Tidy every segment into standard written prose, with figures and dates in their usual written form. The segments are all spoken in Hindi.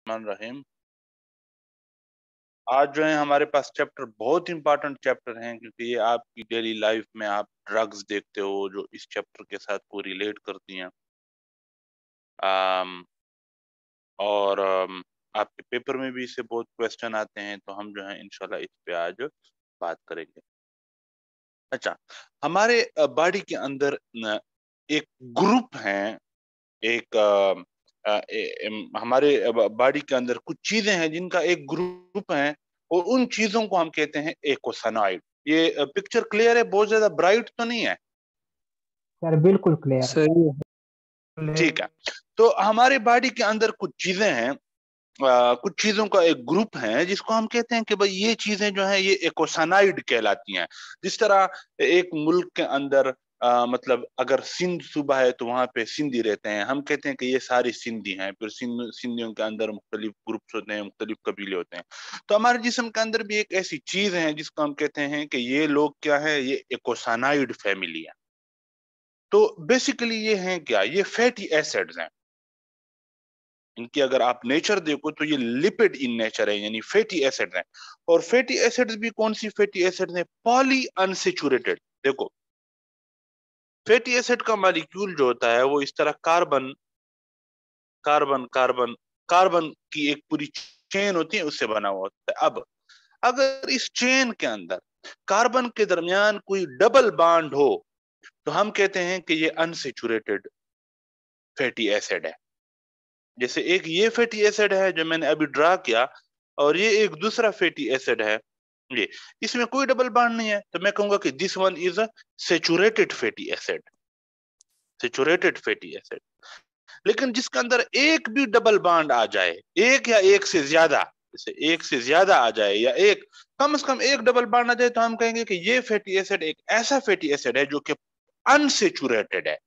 रहमान रहीम। आज जो है हमारे पास चैप्टर बहुत इंपॉर्टेंट चैप्टर हैं, क्योंकि ये आपकी डेली लाइफ में आप ड्रग्स देखते हो जो इस चैप्टर के साथ को रिलेट करती हैं। आम, और आपके पेपर में भी इससे बहुत क्वेश्चन आते हैं, तो हम जो है इंशाल्लाह इस पे आज बात करेंगे। अच्छा, हमारे बॉडी के अंदर एक ग्रुप है, एक हमारे बॉडी के अंदर कुछ चीजें हैं जिनका एक ग्रुप है, और उन चीजों को हम कहते हैं एकोसैनाइड। ये पिक्चर क्लियर है? बहुत ज्यादा ब्राइट तो नहीं है? सर बिल्कुल क्लियर है। सही ठीक है। तो हमारे बॉडी के अंदर कुछ चीजें हैं, कुछ चीजों का एक ग्रुप है जिसको हम कहते हैं कि भाई ये चीजें जो है ये एकोसैनाइड कहलाती हैं। जिस तरह एक मुल्क के अंदर मतलब अगर सिंध सूबा है तो वहां पे सिंधी रहते हैं, हम कहते हैं कि ये सारी सिंधी हैं। फिर सिंधियों के अंदर मुख्तलिफ ग्रुप्स होते हैं, मुख्तलिफ कबीले होते हैं। तो हमारे जिस्म के अंदर भी एक ऐसी चीज है जिसको हम कहते हैं कि ये लोग क्या है, ये एकोसैनाइड फैमिली है। तो बेसिकली ये हैं क्या, ये फैटी एसिड्स हैं। इनकी अगर आप नेचर देखो तो ये लिपिड इन नेचर है, यानी फैटी एसिड है। और फैटी एसिड्स भी कौन सी फैटी एसिड है? Poly unsaturated. देखो, फैटी एसिड का मॉलिक्यूल जो होता है वो इस तरह कार्बन कार्बन कार्बन कार्बन की एक पूरी चेन होती है, उससे बना हुआ होता है। अब अगर इस चेन के अंदर कार्बन के दरमियान कोई डबल बॉन्ड हो तो हम कहते हैं कि ये अनसेचुरेटेड फैटी एसिड है। जैसे एक ये फैटी एसिड है जो मैंने अभी ड्रा किया, और ये एक दूसरा फैटी एसिड है, ये इसमें कोई डबल बॉन्ड नहीं है, तो मैं कहूंगा कि this one is a saturated fatty acid. Saturated fatty acid. लेकिन जिसके अंदर एक भी डबल बॉन्ड आ जाए, एक या एक से ज्यादा, जैसे एक से ज्यादा आ जाए या एक कम से कम एक डबल बॉन्ड आ जाए, तो हम कहेंगे कि ये फैटी एसिड एक ऐसा फैटी एसिड है जो कि अनसेचुरेटेड है।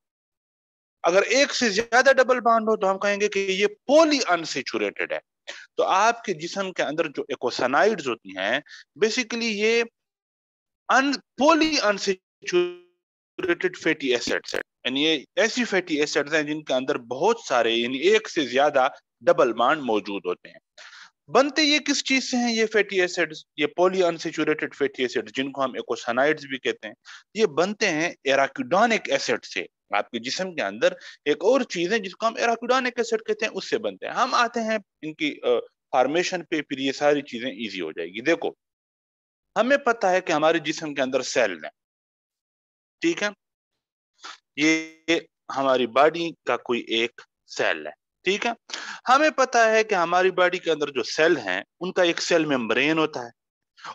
अगर एक से ज्यादा डबल बॉन्ड हो तो हम कहेंगे कि ये पॉली अनसेचुरेटेड है। तो आपके जिस्म के अंदर जो एकोसैनाइड्स होती हैं, बेसिकली ये पॉली अनसेचुरेटेड फैटी एसिड्स हैं। यानी ये ऐसी फैटी एसिड्स हैं जिनके अंदर बहुत सारे, यानी एक से ज्यादा डबल बॉन्ड मौजूद होते हैं। बनते ये किस चीज से हैं ये फैटी एसिड्स, ये पॉली अनसेचुरेटेड फैटी एसिड्स जिनको हम एकोसैनाइड्स भी कहते हैं, ये बनते हैं एराकिडोनिक एसिड से। आपके जिस्म के अंदर एक और चीज है जिसको हम एराकिडोनिक एसिड कहते हैं, उससे बनते हैं। हम आते हैं इनकी फॉर्मेशन पे, फिर ये सारी चीजें इजी हो जाएगी। देखो, हमें पता है कि हमारे जिस्म के अंदर सेल है, ठीक है? ये हमारी बॉडी का कोई एक सेल है, ठीक है? हमें पता है कि हमारी बॉडी के अंदर जो सेल हैं उनका एक सेल मेम्ब्रेन होता है,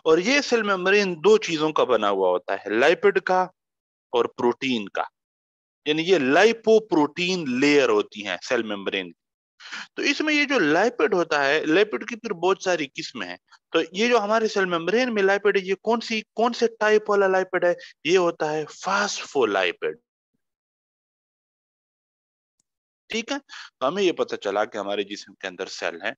और ये सेल मेम्ब्रेन दो चीजों का बना हुआ होता है, लाइपिड का और प्रोटीन का। यानी ये लाइपोप्रोटीन लेयर होती है सेल मेम्ब्रेन की। तो इसमें ये जो लाइपिड होता है, लाइपिड की फिर बहुत सारी किस्में हैं। तो ये जो हमारे सेल मेम्ब्रेन में लाइपिड है, ये कौन से टाइप वाला लाइपिड है? ये होता है फास्फोलाइपिड, ठीक है? तो हमें ये पता चला कि हमारे जिस्म के अंदर सेल है,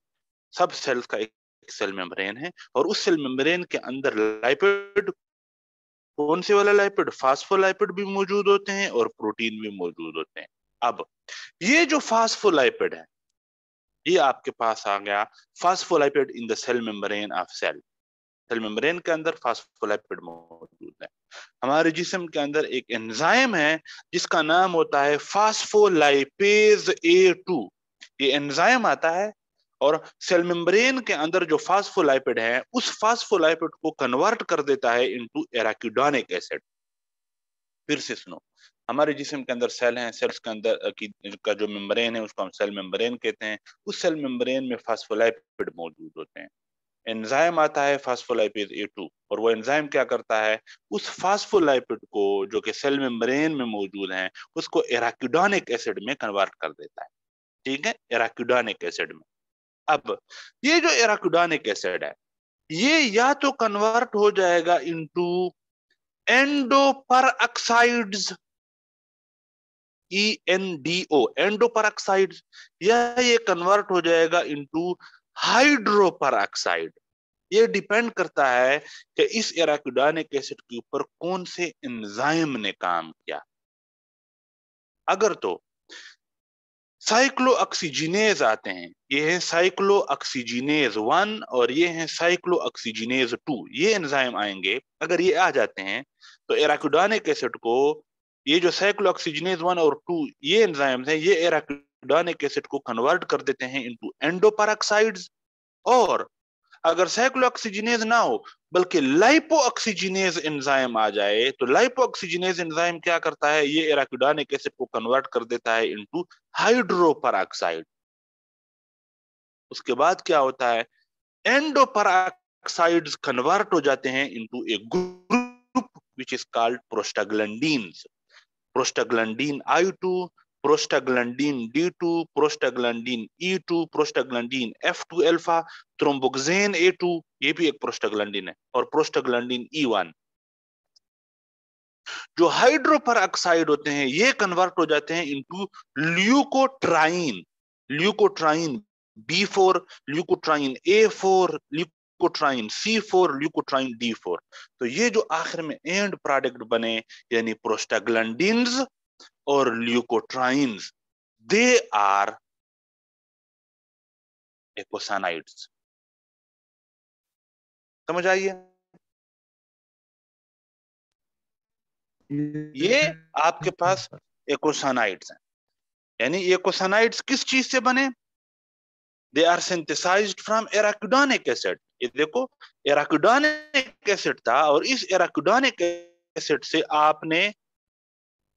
सब सेल्स का एक सेल मेम्ब्रेन है, और उस सेल मेम्ब्रेन के अंदर लाइपिड, कौन से वाला लाइपिड? फास्फोलाइपिड भी मौजूद होते हैं और प्रोटीन भी मौजूद होते हैं। अब ये जो फास्फोलाइपिड है, ये आपके पास आ गया, phospholipid in the cell membrane of cell. Cell membrane के अंदर फास्फोलाइपिड मौजूद है। हमारे जिस्म के अंदर एक एंजाइम है जिसका नाम होता है फास्फोलाइपेज A2। ये एंजाइम आता है और सेल मेम्ब्रेन के अंदर जो फास्फोलाइपिड है उस फास्फोलाइपिड को कन्वर्ट कर देता है इनटू एराकिडोनिक एसिड। फिर से सुनो, हमारे जिस्म के अंदर सेल हैं, सेल्स के अंदर का जो मेम्ब्रेन है उसको हम सेल मेम्ब्रेन कहते हैं। उस सेल मेम्ब्रेन में फास्फोलाइपिड मौजूद होते हैं। एंजाइम आता है फास्फोलाइपेज A2, और वो एंजाइम क्या करता है, उस फास्फोलाइपिड को जो कि सेल मेम्ब्रेन में मौजूद है उसको एराकिडोनिक एसिड में कन्वर्ट कर देता है, ठीक है? एराकिडोनिक एसिड में। अब ये जो एराकिडोनिक एसिड है, ये या तो कन्वर्ट हो जाएगा इनटू एंडोपर ऑक्साइड्स, ENDO, एंडोपर ऑक्साइड्स, या ये कन्वर्ट हो जाएगा इनटू हाइड्रोपर ऑक्साइड। ये डिपेंड करता है कि इस एराकिडोनिक एसिड के ऊपर कौन से एंजाइम ने काम किया। अगर तो साइक्लोऑक्सीजिनेज आते हैं, ये है साइक्लोऑक्सीजिनेज 1 और ये है साइक्लोऑक्सीजिनेज 2। ये एंजाइम आएंगे, अगर ये आ जाते हैं तो एराकिडोनिक एसिड को, ये जो साइक्लोऑक्सीजिनेज 1 और 2 ये एंजाइम्स हैं, ये एराकिडोनिक एसिड को कन्वर्ट कर देते हैं इनटू एंडोपेरोक्साइड्स। और अगर साइक्लोऑक्सीजिनेज ना हो बल्कि लाइपोऑक्सीजिनेज एंजाइम आ जाए तो लाइपोऑक्सीजिनेज एंजाइम क्या करता है, ये एराकिडोनिक एसिड को कन्वर्ट कर देता है इनटू हाइड्रोपेरोक्साइड। उसके बाद क्या होता है, एंडोपेरोक्साइड्स कन्वर्ट हो जाते हैं into a group which is called prostaglandins. Prostaglandin I2, prostaglandin D2, prostaglandin E2, prostaglandin F2 alpha, thromboxane A2, ये भी एक प्रोस्टाग्लैंडीन है, और प्रोस्टाग्लैंडीन E1। जो हाइड्रोपेरोक्साइड होते हैं ये कन्वर्ट हो जाते हैं into leukotriene. Leukotriene B4, leukotriene A4, leukotriene C4, leukotriene D4। तो ये जो आखिर में एंड प्रोडक्ट बने यानी प्रोस्टाग्लैंडिन्स और ल्यूकोट्राइन्स, दे आर एकोसानाइड्स। समझ आइए, ये आपके पास एकोसानाइड्स हैं। यानी एकोसानाइड्स किस चीज से बने, they are synthesised from arachidonic acid. ये देखो, एराकिडोनिक एसिड था और इस एराकिडोनिक एसिड से आपने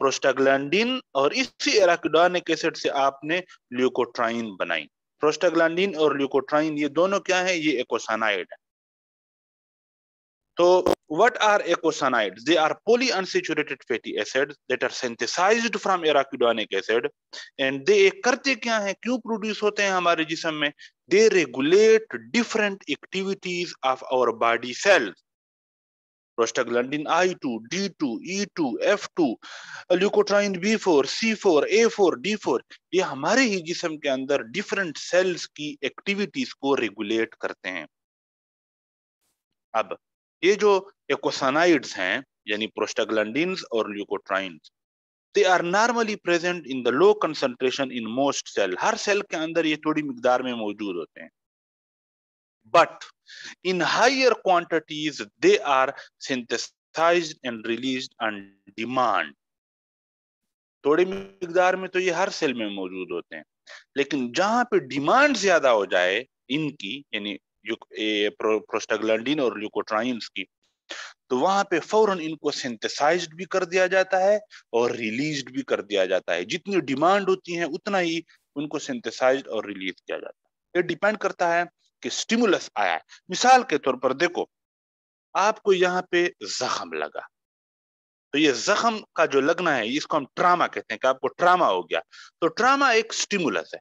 प्रोस्टाग्लैंडिन और इसी एराकिडोनिक एसिड से आपने ल्यूकोट्राइन बनाई। प्रोस्टाग्लैंडिन और ल्यूकोट्राइन ये दोनों क्या है, ये एकोसानाइड है। तो what are eicosanoids? They are polyunsaturated fatty acids that are synthesized from arachidonic acid, and they करते क्या हैं, क्यों प्रोड्यूस होते हैं हमारे जिस्म में, they regulate different activities of our body cells. Prostaglandin I2, D2, E2, F2, leukotriene B4, C4, A4, D4, ये हमारे ही जिस्म के अंदर डिफरेंट सेल्स की एक्टिविटीज को रेगुलेट करते हैं। अब ये जो एकोसानाइड्स हैं यानी प्रोस्टाग्लैंडिन्स और leukotrienes, they are normally present in the low concentration in most cell. हर सेल के अंदर ये थोड़ी मिकदार में मौजूद होते हैं, but in higher quantities they are synthesised and released on demand. थोड़ी मिकदार में तो ये हर सेल में मौजूद होते हैं, लेकिन जहां पे डिमांड ज्यादा हो जाए इनकी, यानी प्रोस्टाग्लैंडिन और ल्यूकोट्राइन्स की, तो वहां पे फौरन इनको सिंथेसाइज्ड भी कर दिया जाता है और रिलीज्ड भी कर दिया जाता है। जितनी डिमांड होती है उतना ही उनको सिंथेसाइज्ड और रिलीज किया जाता है। ये डिपेंड करता है कि स्टिमुलस आया है। मिसाल के तौर पर देखो, आपको यहाँ पे जख्म लगा, तो ये जख्म का जो लगना है इसको हम ट्रामा कहते हैं कि आपको ट्रामा हो गया। तो ट्रामा एक स्टिमुलस है,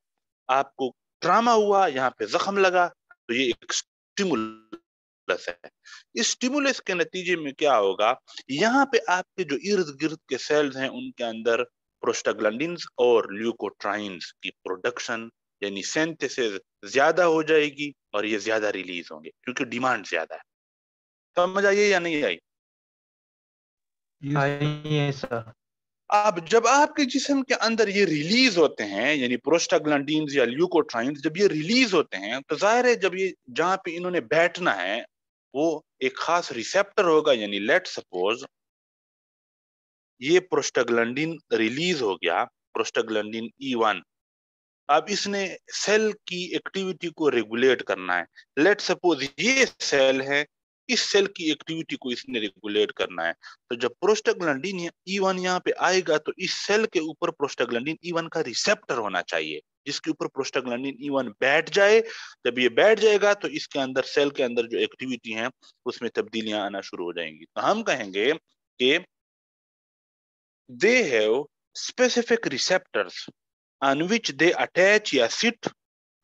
आपको ट्रामा हुआ, यहाँ पे जख्म लगा, तो ये एक स्टिमुलस है। इस स्टिमुलस के नतीजे में क्या होगा, यहाँ पे आपके जो इर्द गिर्द के सेल्स हैं उनके अंदर प्रोस्टाग्लैंडिन्स और ल्यूकोट्राइन्स की प्रोडक्शन यानी सिंथेसिस ज्यादा हो जाएगी और ये ज्यादा रिलीज होंगे क्योंकि डिमांड ज्यादा है। समझ आइए या नहीं आई? सर। अब जब आपके जिस्म के अंदर ये रिलीज होते हैं यानी प्रोस्टाग्लैंडिन्स या ल्यूकोट्राइन्स जब ये रिलीज होते हैं तो जाहिर है जब ये जहां पे इन्होंने बैठना है वो एक खास रिसेप्टर होगा। यानी लेट सपोज ये प्रोस्टाग्लैंडिन रिलीज हो गया, प्रोस्टाग्लैंडिन E1। अब इसने सेल की एक्टिविटी को रेगुलेट करना है। लेट सपोज ये सेल है, इस सेल की एक्टिविटी को इसने रेगुलेट करना है। तो जब प्रोस्टाग्लैंडिन E1 यहाँ पे आएगा तो इस सेल के ऊपर प्रोस्टाग्लैंडिन E1 का रिसेप्टर होना चाहिए जिसके ऊपर प्रोस्टाग्लैंडिन E1 बैठ जाए। जब ये बैठ जाएगा तो इसके अंदर सेल के अंदर जो एक्टिविटी है उसमें तब्दीलियां आना शुरू हो जाएंगी। तो हम कहेंगे कि they have specific receptors on which they attach या sit,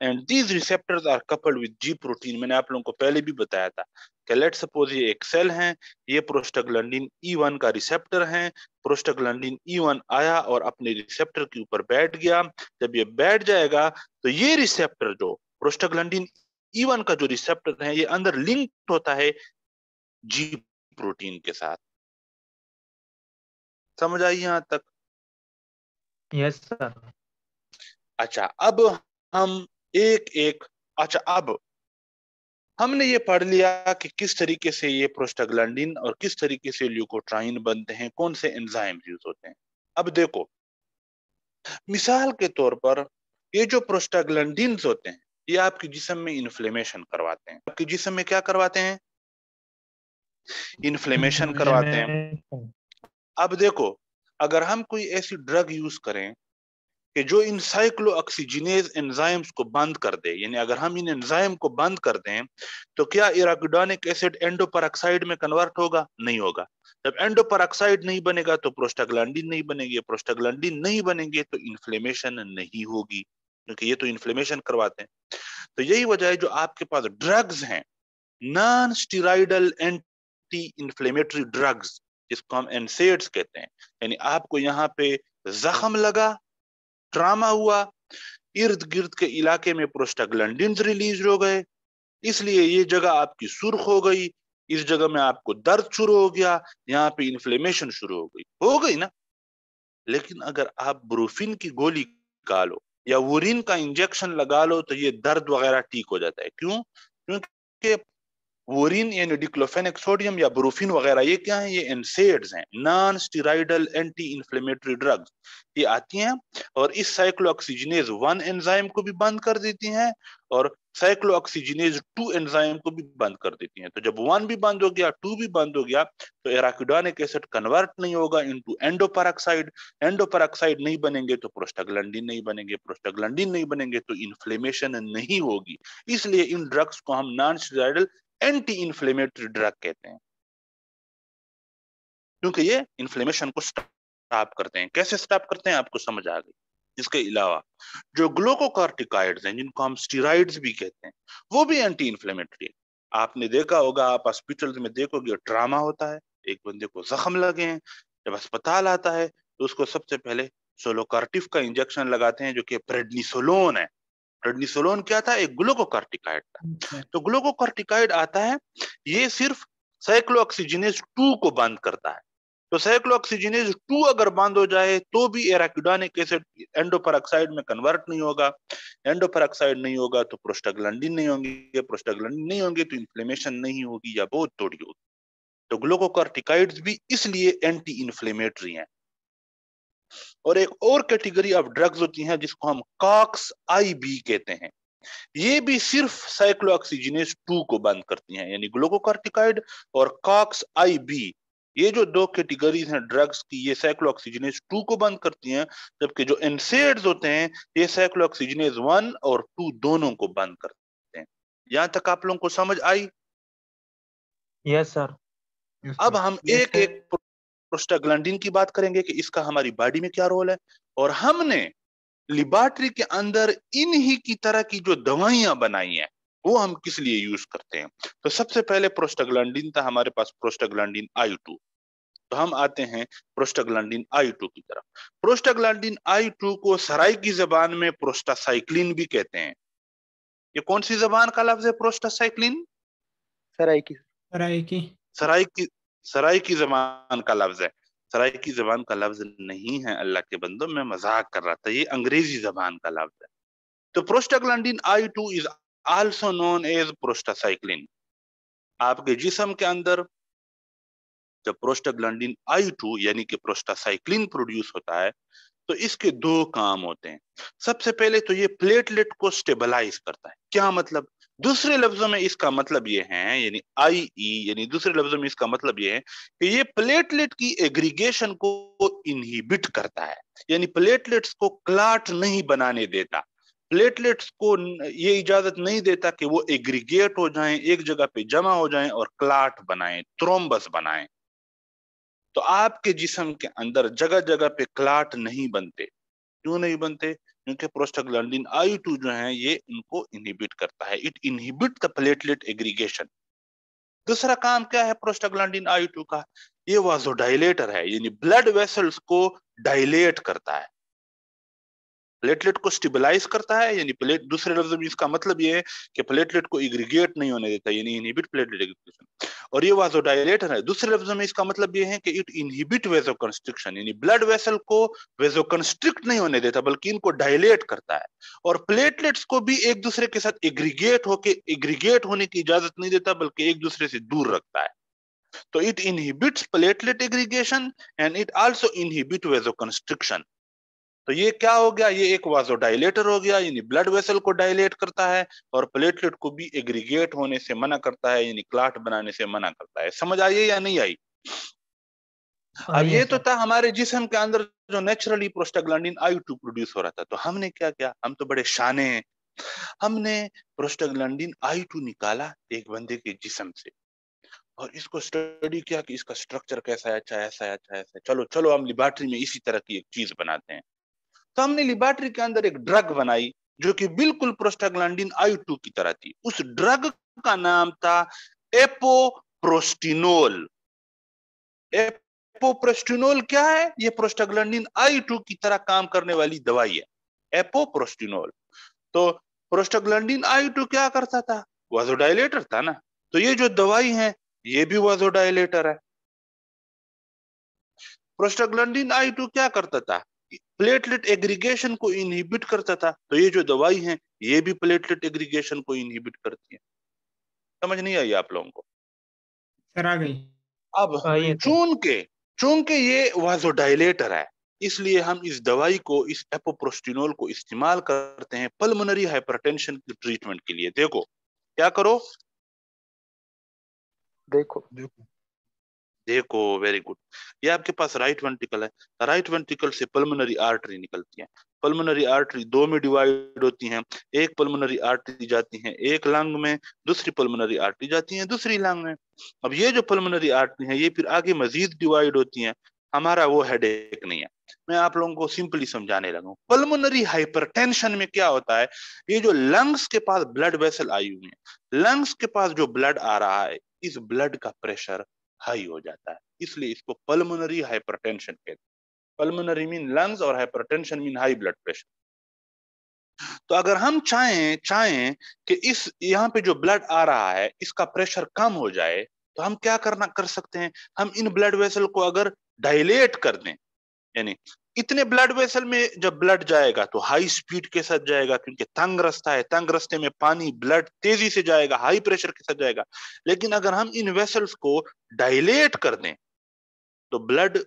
and these receptors are coupled with G protein। मैंने आप लोगों को पहले भी बताया था कि लेट सपोज ये एक सेल है, ये प्रोस्टाग्लैंडिन E1 का रिसेप्टर है। प्रोस्टाग्लैंडिन E1 आया और अपने रिसेप्टर के ऊपर बैठ गया। जब ये बैठ जाएगा तो ये रिसेप्टर जो प्रोस्टाग्लैंडिन E1 का जो रिसेप्टर है ये अंदर लिंक होता है G प्रोटीन के साथ। समझ आई यहां तक? Yes sir. अच्छा, अब हम एक एक अच्छा, अब हमने ये पढ़ लिया कि किस तरीके से ये प्रोस्टाग्लैंडिन और किस तरीके से ल्यूकोट्राइन बनते हैं, कौन से एंजाइम यूज होते हैं। अब देखो, मिसाल के तौर पर ये जो प्रोस्टाग्लैंडिन्स होते हैं ये आपके जिस्म में इन्फ्लेमेशन करवाते हैं। आपके जिस्म में क्या करवाते हैं? इन्फ्लेमेशन करवाते हैं। इन्फ्लेमेशन। अब देखो, अगर हम कोई ऐसी ड्रग यूज करें कि जो इन साइक्लोऑक्सीजिनेज एंजाइम्स को बंद कर दे, यानी अगर हम इन एंजाइम को बंद कर दें तो क्या इराकिडोनिक एसिड एंडोपेरोक्साइड में कन्वर्ट होगा? नहीं होगा। जब एंडोपेरोक्साइड नहीं बनेगा तो प्रोस्टाग्लैंडिन नहीं बनेगी, प्रोस्टाग्लैंडिन नहीं बनेंगे तो इन्फ्लेमेशन नहीं होगी, क्योंकि ये तो इन्फ्लेमेशन करवाते हैं। तो यही वजह है जो आपके पास ड्रग्स हैं, non steroidal anti inflammatory drugs, जिसको हम एनसेड्स कहते हैं, यानी आपको यहाँ पे जख्म लगा, ट्रामा हुआ, इर्द गिर्द के इलाके में प्रोस्टाग्लैंडिन्स रिलीज हो गए, इसलिए ये जगह आपकी सुर्ख हो गई, इस जगह में आपको दर्द शुरू हो गया, यहाँ पे इन्फ्लेमेशन शुरू हो गई ना। लेकिन अगर आप ब्रूफिन की गोली खा लो या वुरिन का इंजेक्शन लगा लो तो ये दर्द वगैरह ठीक हो जाता है। क्यों? क्योंकि वोरिन यानी डिक्लोफेनेक सोडियम या ब्रूफिन वगैरह ये क्या है? ये एनसेड्स हैं, non steroidal anti inflammatory drugs. ये आती हैं और इस साइक्लोऑक्सीजिनेज 1 एंजाइम को भी बंद कर देती हैं और साइक्लोऑक्सीजिनेज 2 एंजाइम को भी बंद कर देती हैं। तो जब 1 भी बंद हो गया, 2 भी बंद हो गया, तो एराकिडोनिक एसिड कन्वर्ट नहीं होगा इनटू एंडोपेरोक्साइड, एंडोपेरोक्साइड नहीं बनेंगे तो प्रोस्टाग्लैंडिन नहीं बनेंगे, प्रोस्टाग्लैंडिन नहीं बनेंगे तो इन्फ्लेमेशन नहीं होगी। इसलिए इन ड्रग्स को हम non steroidal anti inflammatory drug कहते हैं, क्योंकि ये इन्फ्लेमेशन को स्टॉप करते हैं। कैसे स्टॉप करते हैं आपको समझ आ गई। इसके अलावा जो ग्लूकोकॉर्टिकॉइड्स हैं, जिनको हम स्टीरॉइड्स भी कहते हैं, वो भी एंटी इन्फ्लेमेटरी है। आपने देखा होगा, आप हॉस्पिटल में देखोगे ट्रामा होता है, एक बंदे को जख्म लगे हैं, जब अस्पताल आता है तो उसको सबसे पहले सोलोकार्टिफ का इंजेक्शन लगाते हैं, जो कि प्रेडनिसोलोन है। प्रेडनिसोलोन क्या था? एक ग्लूकोकॉर्टिकॉइड था। अच्छा। तो ग्लूकोकॉर्टिकॉइड आता है, ये सिर्फ साइक्लोऑक्सीजिनेज 2 को बंद करता है। तो साइक्लोऑक्सीजिनेज 2 अगर बंद हो जाए तो भी एराकिडोनिक एसिड एंडोपेरोक्साइड में कन्वर्ट नहीं होगा, एंडोपेरोक्साइड नहीं होगा तो प्रोस्टाग्लैंडिन नहीं होंगे, प्रोस्टाग्लैंडिन नहीं होंगे तो इन्फ्लेमेशन नहीं होगी या बहुत थोड़ी होगी। तो ग्लूकोकॉर्टिकॉइड्स भी इसलिए एंटी इन्फ्लेमेटरी हैं। और एक और कैटेगरी ऑफ ड्रग्स होती हैं जिसको हम कॉक्स आई बी कहते हैं, ये भी सिर्फ साइक्लोऑक्सीजिनेज 2 को बंद करती हैं, यानी ग्लूकोकॉर्टिकॉइड और कॉक्स आई बी, ये जो दो कैटेगरीज हैं ड्रग्स की, ये साइक्लोऑक्सीजिनेज 2 को बंद करती हैं, जबकि जो एनसेड्स होते हैं ये साइक्लोऑक्सीजिनेज 1 और 2 दोनों को बंद करते हैं। यहां तक आप लोगों को समझ आई? Yes sir. अब हम एक एक प्रोस्टाग्लैंडिन की बात करेंगे कि इसका हमारी बॉडी में क्या रोल है, और हमने लिबार्ट्री के अंदर इन्हीं की तरह की जो दवाइयां बनाई हैं वो हम किस लिए यूज करते हैं। तो सबसे पहले प्रोस्टाग्लैंडिन था हमारे पास, प्रोस्टाग्लैंडिन I2। तो हम आते हैं प्रोस्टाग्लैंडिन I2 की तरफ। प्रोस्टाग्लैंडिन I2 को सराय की जबान में प्रोस्टासाइक्लिन भी कहते हैं। ये कौन सी जबान का लफ्ज है प्रोस्टासाइक्लिन? सराय की। सराय की। सराय की, सराय की जबान का लफ्ज है। सराय की जबान का लफ्ज नहीं है अल्लाह के बंदो, मैं मजाक कर रहा था, ये अंग्रेजी जबान का लफ्ज है। तो prostaglandin I2 is also known as prostacyclin. आपके जिस्म के अंदर जब प्रोस्टाग्लैंडिन I2 यानी कि प्रोस्टासाइक्लिन प्रोड्यूस होता है तो इसके दो काम होते हैं। सबसे पहले तो ये प्लेटलेट को स्टेबलाइज करता है। क्या मतलब? दूसरे लफ्जों में इसका मतलब ये है, यानी IE, यानी दूसरे लफ्जों में इसका मतलब ये है कि ये प्लेटलेट की एग्रीगेशन को इनहिबिट करता है, यानी प्लेटलेट्स को क्लाट नहीं बनाने देता। प्लेटलेट्स को ये इजाजत नहीं देता कि वो एग्रीगेट हो जाएं, एक जगह पे जमा हो जाएं और क्लाट बनाएं, थ्रोम्बस बनाएं। तो आपके जिस्म के अंदर जगह जगह पे क्लाट नहीं बनते। क्यों नहीं बनते? क्योंकि प्रोस्टाग्लैंडिन I2 जो है ये इनको इनहिबिट करता है, it inhibit the platelet aggregation. दूसरा काम क्या है प्रोस्टाग्लैंडिन I2 का? ये वाज़ोडाइलेटर है, यानी ब्लड वेसल्स को डायलेट करता है, प्लेटलेट को स्टेबलाइज करता है, यानी प्लेट, दूसरे लफ्ज में इसका मतलब ये है कि प्लेटलेट को एग्रीगेट नहीं होने देता, यानी इनहिबिट प्लेटलेट एग्रीगेशन। और ये वाजोडाइलेटर है। दूसरे लफ्जों में इसका मतलब ये है कि इट इनहिबिट वेजोकंस्ट्रिक्शन, यानी ब्लड वेसल को वेजोकंस्ट्रिक्ट नहीं होने देता बल्कि इनको डायलेट करता है। और प्लेटलेट्स को भी एक दूसरे के साथ एग्रीगेट होने की इजाजत नहीं देता बल्कि एक दूसरे से दूर रखता है। तो it inhibits platelet aggregation and it also inhibit वेजोकंस्ट्रिक्शन। तो ये क्या हो गया, ये एक वाजोडाइलेटर हो गया, यानी ब्लड वेसल को डायलेट करता है और प्लेटलेट को भी एग्रीगेट होने से मना करता है, यानी क्लाट बनाने से मना करता है। समझ आई या नहीं आई? अब आइए ये तो सर। था हमारे जिस्म के अंदर जो नेचुरली प्रोस्टाग्लैंडिन I2 प्रोड्यूस हो रहा था। तो हमने क्या किया, हम तो बड़े शाने हैं, हमने प्रोस्टाग्लैंडिन I2 निकाला एक बंदे के जिस्म से और इसको स्टडी किया कि इसका स्ट्रक्चर कैसा है, अच्छा ऐसा है, अच्छा ऐसा है। चलो चलो हम लेबोरेटरी में इसी तरह की एक चीज बनाते हैं। तो हमने लेबोरेटरी के अंदर एक ड्रग बनाई जो कि बिल्कुल प्रोस्टाग्लैंडिन I2 की तरह थी। उस ड्रग का नाम था एपोप्रोस्टिनोल। एपोप्रोस्टिनोल क्या है? ये प्रोस्टाग्लैंडिन I2 की तरह काम करने वाली दवाई है, एपोप्रोस्टिनोल। तो प्रोस्टाग्लैंडिन I2 क्या करता था? वाजोडाइलेटर था ना। तो ये जो दवाई है ये भी वाजोडाइलेटर है। प्रोस्टाग्लैंडिन I2 क्या करता था? प्लेटलेट एग्रीगेशन को इनहिबिट करता था। तो ये जो दवाई है ये भी प्लेटलेट एग्रीगेशन को इनहिबिट करती है। समझ नहीं आई आप लोगों को? सर आ गई। अब आइए सर। चूंकि ये वाजोडाइलेटर है, इसलिए हम इस दवाई को, इस एपोप्रोस्टिनोल को इस्तेमाल करते हैं पल्मोनरी हाइपरटेंशन की ट्रीटमेंट के लिए। देखो क्या करो, देखो। देखो वेरी गुड। ये आपके पास राइट वेंट्रिकल है, राइट वेंट्रिकल से पल्मोनरी आर्टरी निकलती है। पल्मोनरी आर्टरी दो में डिवाइड होती हैं। एक पल्मोनरी आर्टरी जाती है एक लंग में, दूसरी पल्मोनरी आर्टरी जाती है दूसरी लंग में। अब ये जो पल्मोनरी आर्टरी है ये फिर आगे मजीद डिवाइड होती हैं। हमारा वो हेडेक नहीं है, मैं आप लोगों को सिंपली समझाने लगा हूं। पल्मोनरी हाइपरटेंशन में क्या होता है, ये जो लंग्स के पास ब्लड वेसल आई हुई है, लंग्स के पास जो ब्लड आ रहा है, इस ब्लड का प्रेशर हाई हो जाता है, इसलिए इसको पल्मोनरी हाइपरटेंशन कहते हैं। पल्मोनरी मीन लंग्स और hypertension mean high blood pressure. तो अगर हम चाहें चाहें कि इस यहाँ पे जो ब्लड आ रहा है इसका प्रेशर कम हो जाए, तो हम क्या कर सकते हैं, हम इन ब्लड वेसल को अगर डायलेट कर दें, यानी इतने ब्लड वेसल में जब ब्लड जाएगा तो हाई स्पीड के साथ जाएगा क्योंकि तंग रास्ता है, तंग रास्ते में पानी ब्लड तेजी से जाएगा, हाई प्रेशर के साथ जाएगा। लेकिन अगर हम इन वेसल्स को डायलेट कर दें तो ब्लड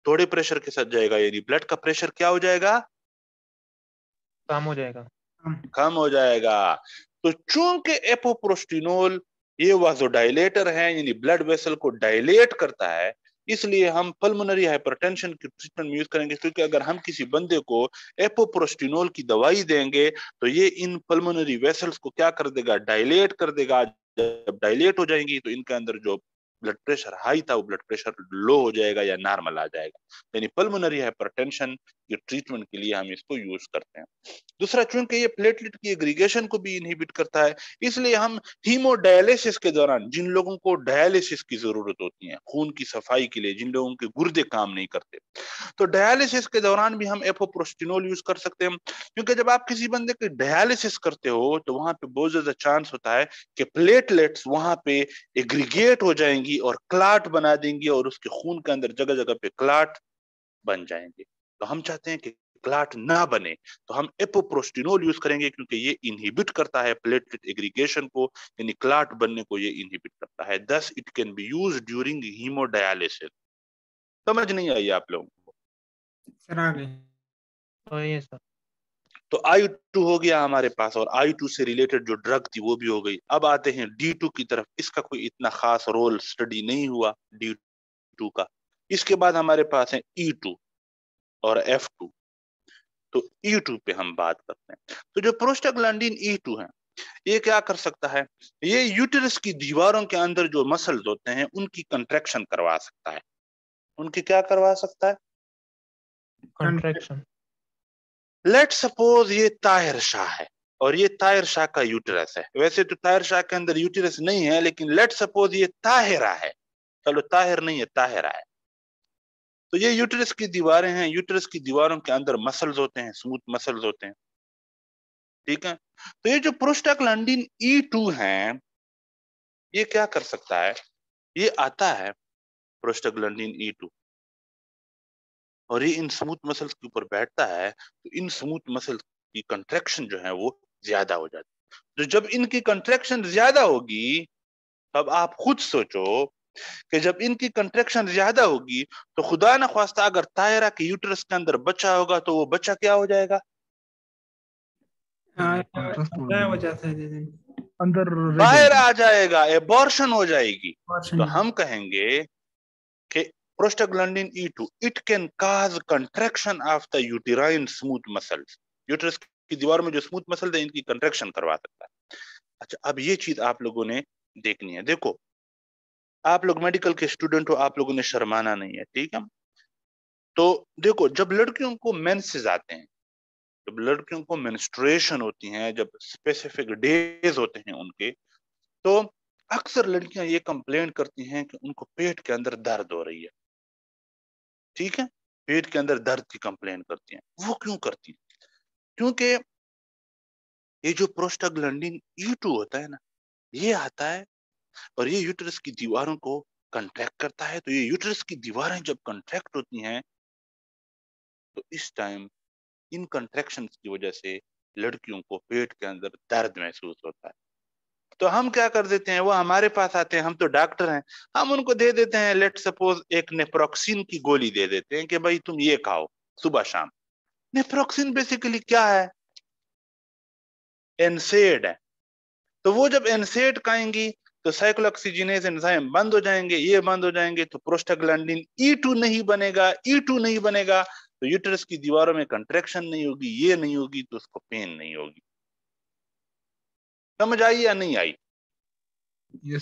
थोड़े प्रेशर के साथ जाएगा, यानी ब्लड का प्रेशर क्या हो जाएगा, काम हो जाएगा। कम हो जाएगा। तो चूंकि एपोप्रोस्टिनोल ये वाजोडाइलेटर है, यानी ब्लड वेसल को डायलेट करता है, इसलिए हम पल्मोनरी हाइपरटेंशन की ट्रीटमेंट में यूज करेंगे। क्योंकि अगर हम किसी बंदे को एपोप्रोस्टिनोल की दवाई देंगे तो ये इन पल्मोनरी वेसल्स को क्या कर देगा, डायलेट कर देगा। जब डायलेट हो जाएंगी तो इनके अंदर जो ब्लड प्रेशर हाई था वो ब्लड प्रेशर लो हो जाएगा या नॉर्मल आ जाएगा। यानी पल्मोनरी हाइपरटेंशन की ट्रीटमेंट के लिए हम इसको यूज करते हैं। दूसरा, चूंकि ये प्लेटलेट की एग्रीगेशन को भी इनहिबिट करता है, इसलिए हम हीमोडायलिसिस के दौरान, जिन लोगों को डायलिसिस की जरूरत होती है खून की सफाई के लिए, जिन लोगों के गुर्दे काम नहीं करते, तो डायलिसिस के दौरान भी हम एपोप्रोस्टिनोल यूज कर सकते हैं। क्योंकि जब आप किसी बंदे की डायलिसिस करते हो तो वहां पे बहुत ज्यादा चांस होता है कि प्लेटलेट्स वहां पे एग्रीगेट हो जाएंगी और क्लाट बना देंगी और उसके खून के अंदर जगह जगह पे क्लाट बन जाएंगे। तो हम चाहते हैं कि क्लाट ना बने, तो हम एपोप्रोस्टिनोल यूज करेंगे क्योंकि ये इनहिबिट करता है प्लेटलेट एग्रीगेशन को, यानी क्लाट बनने को ये इनहिबिट करता है। Thus it can be use during haemodialysis. समझ नहीं आई आप लोगों को? सर आ गई। आइए सर। तो I2 हो गया हमारे पास और I2 से रिलेटेड जो ड्रग थी वो भी हो गई। अब आते हैं D2 की तरफ। इसका कोई इतना खास रोल स्टडी नहीं हुआ D2 का। इसके बाद हमारे पास है E2 और F2। तो E2 पे हम बात करते हैं। तो जो प्रोस्टाग्लैंडिन E2 है ये क्या कर सकता है, ये यूटेरस की दीवारों के अंदर जो मसल्स होते हैं उनकी कंट्रैक्शन करवा सकता है। उनकी क्या करवा सकता है, कंट्रैक्शन। लेट सपोज ये ताहिर शाह है और ये ताहिर शाह का यूटेरस है। वैसे तो ताहिर शाह के अंदर यूटेरस नहीं है, लेकिन लेट सपोज ये ताहिरा है। चलो ताहिर नहीं है, ताहिरा है। तो ये यूटेरस की दीवारें हैं, यूटेरस की दीवारों के अंदर मसल्स होते हैं, स्मूथ मसल्स होते हैं, ठीक है। तो ये जो प्रोस्टाग्लैंडिन E2 है ये क्या कर सकता है, ये आता है प्रोस्टाग्लैंडिन E2 और ये इन स्मूथ मसल्स के ऊपर बैठता है, तो इन स्मूथ मसल्स की कंट्रैक्शन जो है वो ज्यादा हो जाती है। तो जब इनकी कंट्रैक्शन ज्यादा होगी, अब आप खुद सोचो कि जब इनकी कंट्रैक्शन ज्यादा होगी तो खुदा न ख्वास्ता अगर तायरा के यूट्रस के अंदर बच्चा होगा तो वो बच्चा क्या हो जाएगा? हो जाता है दीदी, अंदर बाहर आ जाएगा, एबॉर्शन हो जाएगी। तो हम कहेंगे कि prostaglandin E2 it can cause contraction of the uterine smooth muscles. Uterus की दीवार में जो स्मूथ मसल है इनकी कंट्रैक्शन करवा सकता है। अच्छा, अब ये चीज आप लोगों ने देखनी है। देखो, आप लोग मेडिकल के स्टूडेंट हो, आप लोगों ने शर्माना नहीं है, ठीक है? तो देखो, जब लड़कियों को मेंसेस आते हैं, जब लड़कियों को मेंस्ट्रुएशन होती हैं, जब स्पेसिफिक डेज होते हैं उनके, तो अक्सर लड़कियां ये कंप्लेन करती हैं कि उनको पेट के अंदर दर्द हो रही है। ठीक है, पेट के अंदर दर्द की कंप्लेन करती हैं। वो क्यों करती हैं? क्योंकि ये जो प्रोस्टाग्लैंडिन E2 होता है ना, ये आता है और ये यूट्रस की दीवारों को कंट्रैक्ट करता है। तो ये यूट्रस की दीवारें जब कंट्रैक्ट होती हैं तो इस टाइम इन कंट्रैक्शंस की वजह से लड़कियों को पेट के अंदर दर्द महसूस होता है। तो हम क्या कर देते हैं, वो हमारे पास आते हैं, हम तो डॉक्टर हैं, हम उनको दे देते हैं, लेट सपोज एक नेप्रोक्सिन की गोली दे देते हैं कि भाई तुम ये खाओ सुबह शाम। नेप्रोक्सिन बेसिकली क्या है? एनसेड है। तो वो जब एनसेड खाएंगी तो साइक्लोऑक्सीजिनेज एंजाइम बंद हो जाएंगे, ये बंद हो जाएंगे तो प्रोस्टाग्लैंडिन E2 नहीं बनेगा। E2 नहीं बनेगा तो यूट्रस की दीवारों में कंट्रैक्शन नहीं होगी, ये नहीं होगी तो उसको पेन नहीं होगी। समझ आई या नहीं आई?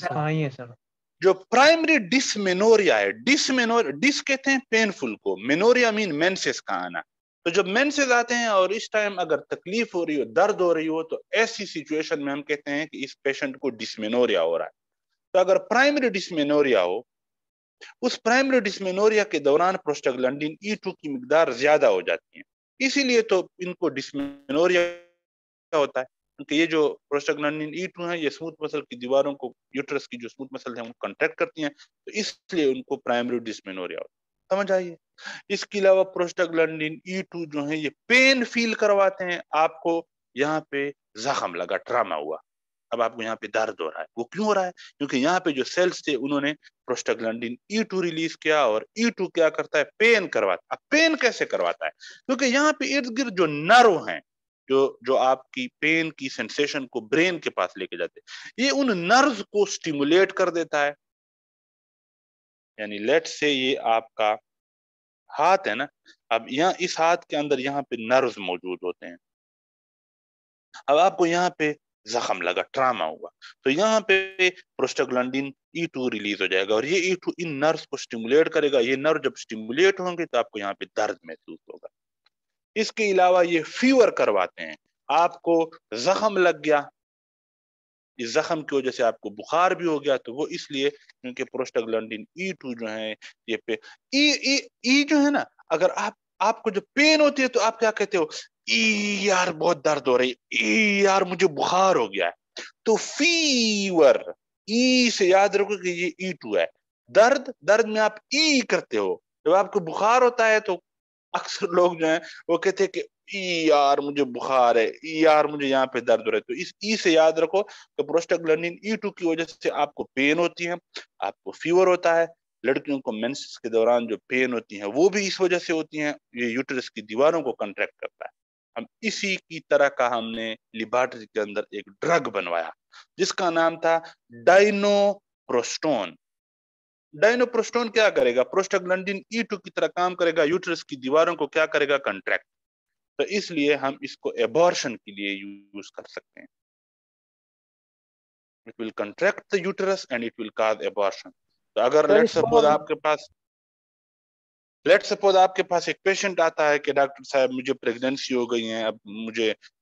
हाँ ये सर। जो प्राइमरी डिसमेनोरिया है, डिस कहते हैं पेनफुल को, मेनोरिया मीन मेंसेस का आना। तो जब मेंसेस आते हैं और इस टाइम अगर तकलीफ हो रही हो, दर्द हो रही हो, तो ऐसी सिचुएशन में हम कहते हैं कि इस पेशेंट को डिसमेनोरिया हो रहा है। तो अगर प्राइमरी डिसमेनोरिया हो, उस प्राइमरी डिसमेनोरिया के दौरान प्रोस्टाग्लैंडिन E2 की मिकदार ज्यादा हो जाती है, इसीलिए तो इनको डिसमेनोरिया होता है। क्योंकि ये जो प्रोस्टाग्लैंडिन E2 है, ये स्मूथ मसल की दीवारों को, यूट्रस की जो स्मूथ मसल है उनको कंट्रैक्ट करती हैं, तो इसलिए उनको प्राइमरी डिसमेनोरिया होता है। समझ आइए। इसके अलावा प्रोस्टाग्लैंडिन E2 जो है ये पेन फील करवाते हैं आपको। यहाँ पे जख्म लगा, ट्रामा हुआ, अब आपको यहाँ पे दर्द हो रहा है। वो क्यों हो रहा है? क्योंकि यहाँ पे जो सेल्स थे उन्होंने प्रोस्टाग्लैंडिन E2 रिलीज किया और E2 क्या करता है? पेन करवाता है। अब पेन कैसे करवाता है? क्योंकि यहाँ पे इर्द गिर्द जो नर्व हैं, जो जो आपकी पेन की सेंसेशन को ब्रेन के पास लेके जाते हैं, ये उन नर्व्स को स्टिमुलेट कर देता है। यानी लेट से ये आपका हाथ है ना, अब यहाँ इस हाथ के अंदर यहाँ पे नर्व्स मौजूद होते हैं। अब आपको यहाँ पे जख्म लगा, ट्रामा हुआ, तो यहाँ पे प्रोस्टाग्लैंडिन E2 रिलीज हो जाएगा और ये E2 इन नर्व्स को स्टिमुलेट करेगा। ये नर्व जब स्टिमुलेट होंगे तो आपको यहाँ पे दर्द महसूस होगा। इसके अलावा ये फीवर करवाते हैं। आपको जख्म लग गया, इस जख्म की वजह से आपको बुखार भी हो गया, तो वो इसलिए क्योंकि प्रोस्टाग्लैंडिन E2 जो है ये पे ई जो है ना, अगर आपको जो पेन होती है तो आप क्या कहते हो? ई यार बहुत दर्द हो रही, ई यार मुझे बुखार हो गया है। तो फीवर, ई से याद रखो कि ये E2 है। दर्द, दर्द में आप ई करते हो। जब आपको बुखार होता है तो अक्सर लोग जो हैं वो कहते हैं कि ई यार मुझे बुखार है, ई यार मुझे यहाँ पे दर्द हो रहा है। तो इस ई से याद रखो कि प्रोस्टाग्लैंडिन E2 की वजह से आपको पेन होती है, आपको फीवर होता है। लड़कियों को मेंसेस के दौरान जो पेन होती है वो भी इस वजह से होती है, ये यूट्रस की दीवारों को कंट्रैक्ट करता है। हम इसी की तरह का हमने लेबोरेटरी के अंदर एक ड्रग बनवाया जिसका नाम था डाइनोप्रोस्टोन। डाइनोप्रोस्टोन क्या करेगा? प्रोस्टाग्लैंडिन E2 की तरह काम करेगा, यूट्रस की दीवारों को क्या करेगा? कंट्रैक्ट। तो इसलिए हम इसको एबॉर्शन के लिए यूज कर सकते हैं। It will contract the uterus and it will cause abortion. तो अगर लेट सपोज आपके पास एक पेशेंट आता है कि डॉक्टर साहब मुझे प्रेगनेंसी हो गई है, अब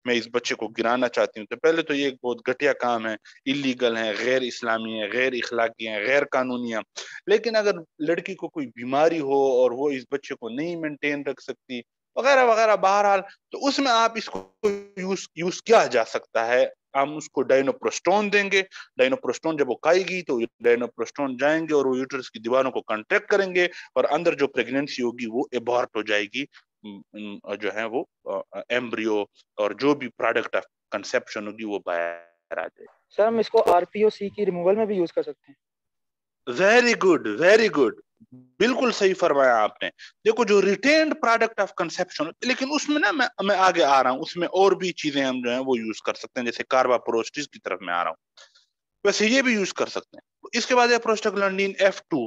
मैं इस बच्चे को गिराना चाहती हूँ, तो पहले तो ये एक बहुत घटिया काम है, इलीगल है, गैर इस्लामी है, गैर इखलाकी है, गैर कानूनी है। लेकिन अगर लड़की को कोई बीमारी हो और वो इस बच्चे को नहीं मेंटेन रख सकती वगैरह वगैरह, बहरहाल, तो उसमें आप इसको यूज किया जा सकता है हम उसको डाइनोप्रोस्टोन देंगे। डाइनोप्रोस्टोन जब वो खाएगी तो डाइनोप्रोस्टोन जाएंगे और वो यूट्रस की दीवारों को कॉन्ट्रैक्ट करेंगे और अंदर जो प्रेगनेंसी होगी वो एबॉर्ट हो जाएगी, जो है वो एम्ब्रियो और जो भी प्रोडक्ट ऑफ कंसेप्शन होगी वो बाहर आ जाएगी। सर हम इसको आरपीओसी की रिमूवल में भी यूज कर सकते हैं। वेरी गुड, वेरी गुड, बिल्कुल सही फरमाया आपने। देखो जो रिटेन्ड प्रोडक्ट ऑफ कंसेप्शन, लेकिन उसमें ना मैं आगे आ रहा हूं, उसमें और भी चीजें हम जो है वो यूज कर सकते हैं, जैसे कार्बापोरोस्टिस की तरफ मैं आ रहा हूं, वैसे ये भी यूज कर सकते हैं। इसके बाद है प्रोस्टाग्लैंडिन F2,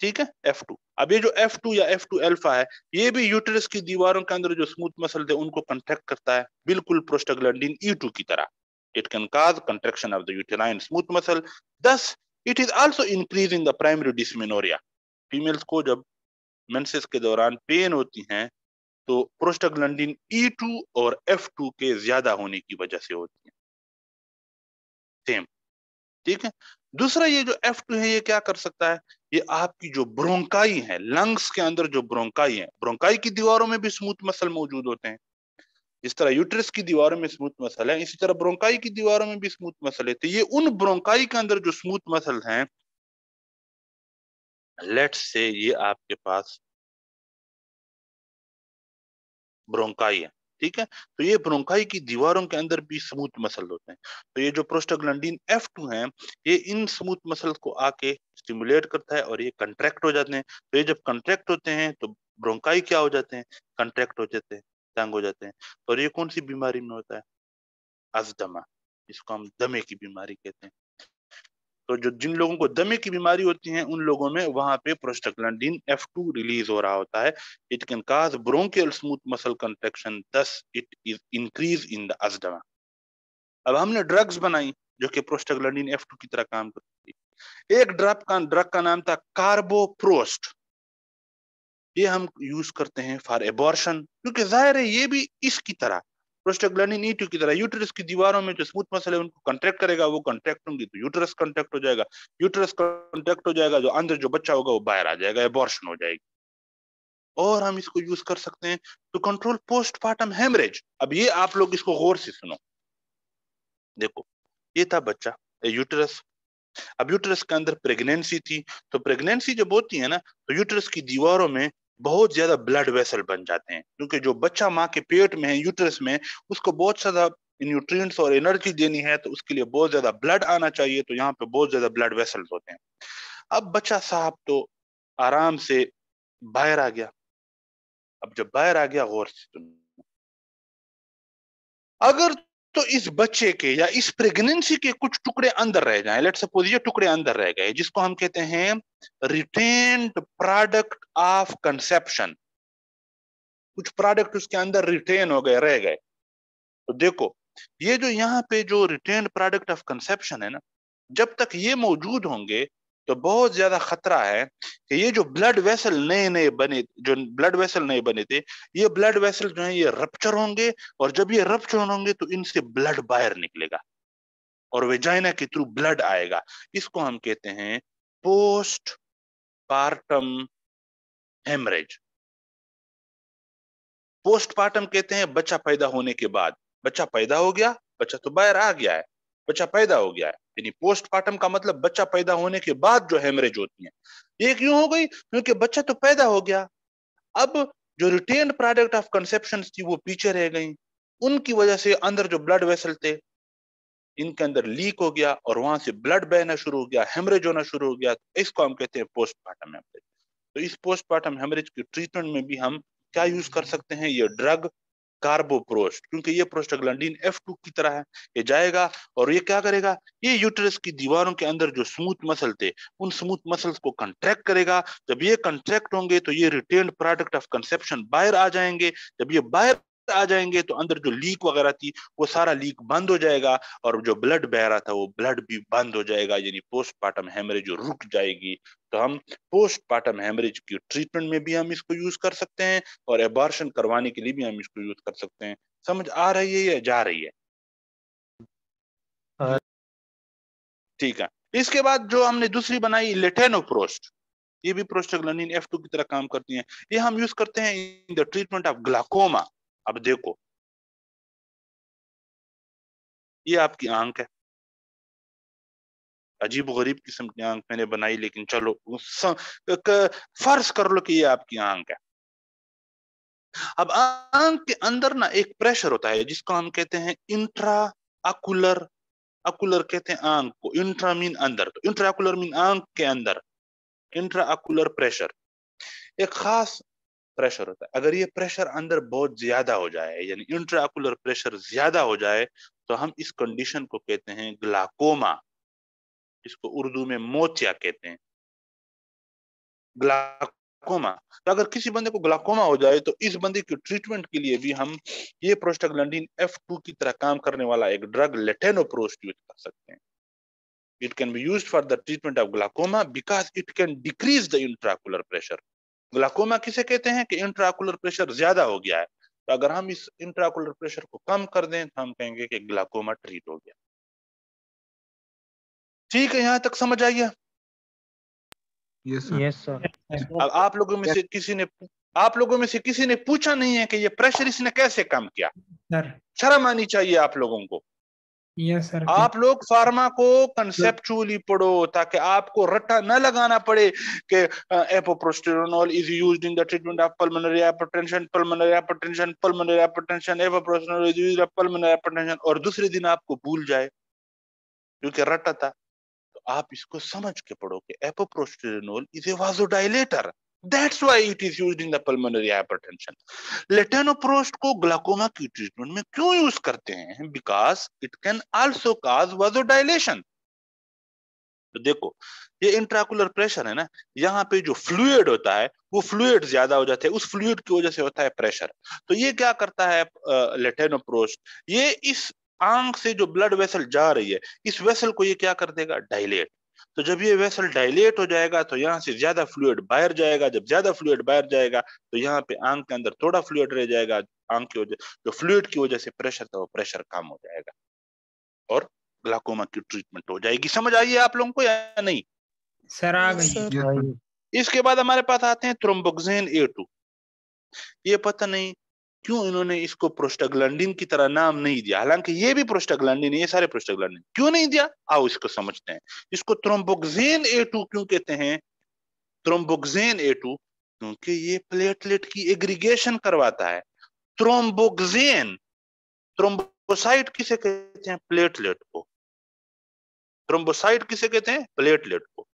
ठीक है, F2। अब ये जो F2 या F2 अल्फा है, ये भी यूट्रस की दीवारों के अंदर जो स्मूथ मसल थे उनको कंट्रैक्ट करता है, बिल्कुल प्रोस्टाग्लैंडिन E2 की तरह। It can cause contraction of the uterine smooth muscle, thus it is also increase in the primary dysmenorrhoea. Females को जब मेंसेस के दौरान पेन होती हैं तो प्रोस्टाग्लैंडिन E2 और F2 के ज्यादा होने की वजह से होती है, सेम, ठीक है। दूसरा ये जो F2 है ये क्या कर सकता है, ये आपकी जो ब्रोंकाई है, लंग्स के अंदर जो ब्रोंकाई है, ब्रोंकाई की दीवारों में भी स्मूथ मसल मौजूद होते हैं। जिस तरह यूट्रस की दीवारों में स्मूथ मसल है, इसी तरह ब्रोंकाई की दीवारों में भी स्मूथ मसल है। तो ये उन ब्रोंकाई के अंदर जो स्मूथ मसल हैं, लेट्स से ये आपके पास ब्रोंकाई है, ठीक है, तो ये ब्रोंकाई की दीवारों के अंदर भी स्मूथ मसल होते हैं। तो ये जो प्रोस्टाग्लैंडिन F2 है, ये इन स्मूथ मसल को आके स्टिमुलेट करता है और ये कंट्रैक्ट हो जाते हैं। तो ये जब कंट्रैक्ट होते हैं तो ब्रोंकाई क्या हो जाते हैं, कंट्रैक्ट हो जाते हैं, तंग हो जाते हैं। और ये कौन सी बीमारी में होता है, अस्थमा, इसको हम दमे की बीमारी कहते हैं। तो जो जिन लोगों को दमे की बीमारी होती है उन लोगों में वहां पे प्रोस्टाग्लैंडिन F2 रिलीज हो रहा होता है। It can cause bronchial smooth muscle contraction, दस it is increase in the asthma. अब हमने ड्रग्स बनाई जो कि प्रोस्टाग्लैंडिन F2 की तरह काम करती है। एक ड्रग का नाम था कार्बोप्रोस्ट, ये हम यूज करते हैं फॉर एबॉर्शन, क्योंकि जाहिर है ये भी इसकी तरह प्रोस्टाग्लैंडिन E2 की तरह यूट्रस की दीवारों में जो स्मूथ मसल है उनको कंट्रैक्ट करेगा, वो कंट्रैक्ट होंगी तो यूट्रस कंट्रैक्ट हो जाएगा, यूट्रस कंट्रैक्ट हो जाएगा, जो अंदर जो बच्चा होगा वो बाहर आ जाएगा, एबॉर्शन हो जाएगी। और हम इसको यूज कर सकते हैं टू कंट्रोल पोस्टपार्टम हेमरेज। अब ये आप लोग इसको गौर से सुनो, देखो ये था बच्चा, यूट्रस, अब यूट्रस के अंदर प्रेगनेंसी थी, तो प्रेगनेंसी जब होती है ना तो यूट्रस की दीवारों में बहुत ज्यादा ब्लड वेसल बन जाते हैं, क्योंकि जो बच्चा माँ के पेट में है यूट्रस में, उसको बहुत ज्यादा न्यूट्रिएंट्स और एनर्जी देनी है, तो उसके लिए बहुत ज्यादा ब्लड आना चाहिए, तो यहाँ पे बहुत ज्यादा ब्लड वेसल्स होते हैं। अब बच्चा साहब तो आराम से बाहर आ गया। अब जब बाहर आ गया, गौर से सुनो, अगर तो इस बच्चे के या इस प्रेगनेंसी के कुछ टुकड़े अंदर रह जाएं, लेट्स सपोज ये टुकड़े अंदर रह गए, जिसको हम कहते हैं रिटेन्ड प्रोडक्ट ऑफ कंसेप्शन, कुछ प्रोडक्ट उसके अंदर रिटेन हो गए, रह गए। तो देखो ये जो यहाँ पे जो रिटेन्ड प्रोडक्ट ऑफ कंसेप्शन है ना, जब तक ये मौजूद होंगे तो बहुत ज्यादा खतरा है कि ये जो ब्लड वेसल नए नए बने, जो ब्लड वेसल नए बने थे, ये ब्लड वेसल जो है ये रप्चर होंगे, और जब ये रप्चर होंगे तो इनसे ब्लड बाहर निकलेगा और वेजाइना के थ्रू ब्लड आएगा। इसको हम कहते हैं पोस्ट पार्टम हेमरेज। पोस्टपार्टम कहते हैं बच्चा पैदा होने के बाद, बच्चा पैदा हो गया, बच्चा तो बाहर आ गया है, बच्चा पैदा हो गया है, यानी पोस्टपार्टम का मतलब बच्चा पैदा होने के बाद जो हेमरेज होती है। ये क्यों हो गई, क्योंकि बच्चा तो पैदा हो गया, अब जो रिटेन्ड प्रोडक्ट ऑफ कंसेप्शन थी वो पीछे रह गई, उनकी वजह से अंदर जो ब्लड वेसल थे इनके अंदर लीक हो गया और वहां से ब्लड बहना शुरू हो गया, हेमरेज होना शुरू हो गया। इसको हम कहते हैं पोस्टपार्टम हेमरेज। तो इस पोस्टपार्टम हेमरेज की ट्रीटमेंट में भी हम क्या यूज कर सकते हैं, ये ड्रग कार्बोप्रोस्ट, क्योंकि ये प्रोस्टाग्लैंडिन F2 की तरह है, ये जाएगा और ये क्या करेगा, ये यूट्रस की दीवारों के अंदर जो स्मूथ मसल थे उन स्मूथ मसल्स को कंट्रैक्ट करेगा। जब ये कंट्रैक्ट होंगे तो ये रिटेन्ड प्रोडक्ट ऑफ कंसेप्शन बाहर आ जाएंगे, जब ये बाहर आ जाएंगे तो अंदर जो लीक वगैरह थी वो सारा लीक बंद हो जाएगा, और जो ब्लड बह रहा था वो ब्लड भी बंद हो जाएगा, यानी पोस्टपार्टम हेमरेज रुक जाएगी। तो हम पोस्टपार्टम हेमरेज की ट्रीटमेंट में भी हम इसको यूज कर सकते हैं और एबॉर्शन करवाने के लिए भी हम इसको यूज कर सकते हैं। समझ आ रही है या जा रही है? ठीक है। इसके बाद जो हमने दूसरी बनाई लेटेनोप्रोस्ट, ये भी प्रोस्टाग्लैंडिन F2 की तरह काम करती है, ये हम यूज करते हैं इन द ट्रीटमेंट ऑफ ग्लाकोमा। अब देखो ये आपकी आंख है, अजीब गरीब किस्म की आंख मैंने बनाई, लेकिन चलो फर्ज कर लो कि ये आपकी आंख है। अब आंख के अंदर ना एक प्रेशर होता है जिसको हम कहते हैं इंट्रा आकुलर, आकुलर कहते हैं आंख को, इंट्रा मीन अंदर, तो इंट्रा आकुलर मीन आंख के अंदर, इंट्रा आकुलर प्रेशर एक खास प्रेशर होता है। अगर ये प्रेशर अंदर बहुत ज्यादा हो जाए, यानी इंट्रा आकुलर प्रेशर ज्यादा हो जाए, तो हम इस कंडीशन को कहते हैं ग्लाकोमा, इसको उर्दू में मोतिया कहते हैं, ग्लाकोमा। तो अगर किसी बंदे को ग्लाकोमा हो जाए तो इस बंदे की ट्रीटमेंट के लिए भी हम ये प्रोस्टाग्लैंडिन F2 की तरह काम करने वाला एक ड्रग लेटेनोप्रोस्ट यूज कर सकते हैं। It can be used for the treatment of glaucoma because it can decrease the intraocular pressure. Glaucoma किसे कहते हैं कि इंट्राकुलर प्रेशर ज्यादा हो गया है, तो अगर हम इस इंट्राकुलर प्रेशर को कम कर दें तो हम कहेंगे कि ग्लाकोमा ट्रीट हो गया। ठीक है, यहां तक समझ आई है? Yes sir. अब आप लोगों में से किसी ने पूछा नहीं है कि ये प्रेशर इसने कैसे कम किया? सर शर्म आनी चाहिए आप लोगों को। Yes sir. आप लोग फार्मा को कंसेप्चुअली पढ़ो ताकि आपको रट्टा न लगाना पड़े कि epoprostenol is used in the treatment of pulmonary hypertension, pulmonary hypertension, pulmonary hypertension, epoprostenol is used for pulmonary hypertension, और दूसरे दिन आपको भूल जाए क्योंकि रट्टा था। तो आप इसको समझ के पढ़ो कि epoprostenol is a vasodilator, that's why it is used in the pulmonary hypertension. Latanoprost को ग्लाकोमा की ट्रीटमेंट में क्यों यूज करते हैं? Because it can also cause vasodilation. तो देखो, ये इंट्राकुलर प्रेशर है ना, यहाँ पे जो फ्लूइड होता है वो फ्लूइड ज्यादा हो जाता है, उस फ्लूइड की वजह से होता है प्रेशर। तो ये क्या करता है लेटेनोप्रोस्ट, ये इस आंख से जो ब्लड वेसल जा रही है, इस वेसल को ये क्या कर देगा? डायलेट। तो जब ये वेसल डायलेट हो जाएगा तो यहाँ से ज्यादा फ्लूइड बाहर जाएगा, जब ज्यादा फ्लूइड बाहर जाएगा तो यहाँ पे आंख के अंदर थोड़ा फ्लूइड रह जाएगा, आंख की वजह, जो फ्लूइड की वजह से प्रेशर था वो प्रेशर कम हो जाएगा और ग्लाकोमा की ट्रीटमेंट हो जाएगी। समझ आई है आप लोगों को या नहीं? सर आ गई। इसके बाद हमारे पास आते हैं थ्रोम्बोक्सिन A2। ये पता नहीं क्यों इन्होंने इसको प्रोस्टाग्लैंडिन की तरह नाम नहीं दिया, हालांकि ये भी प्रोस्टाग्लैंडिन है, ये सारे प्रोस्टाग्लैंडिन। क्यों नहीं दिया? आओ इसको समझते हैं। इसको थ्रोम्बोक्सिन A2 क्यों कहते हैं? थ्रोम्बोक्सिन A2 क्योंकि ये प्लेटलेट की एग्रीगेशन करवाता है। थ्रोम्बोक्सिन, थ्रोम्बोसाइट किसे कहते हैं? प्लेटलेट को। थ्रोम्बोसाइट किसे कहते हैं? प्लेटलेट को।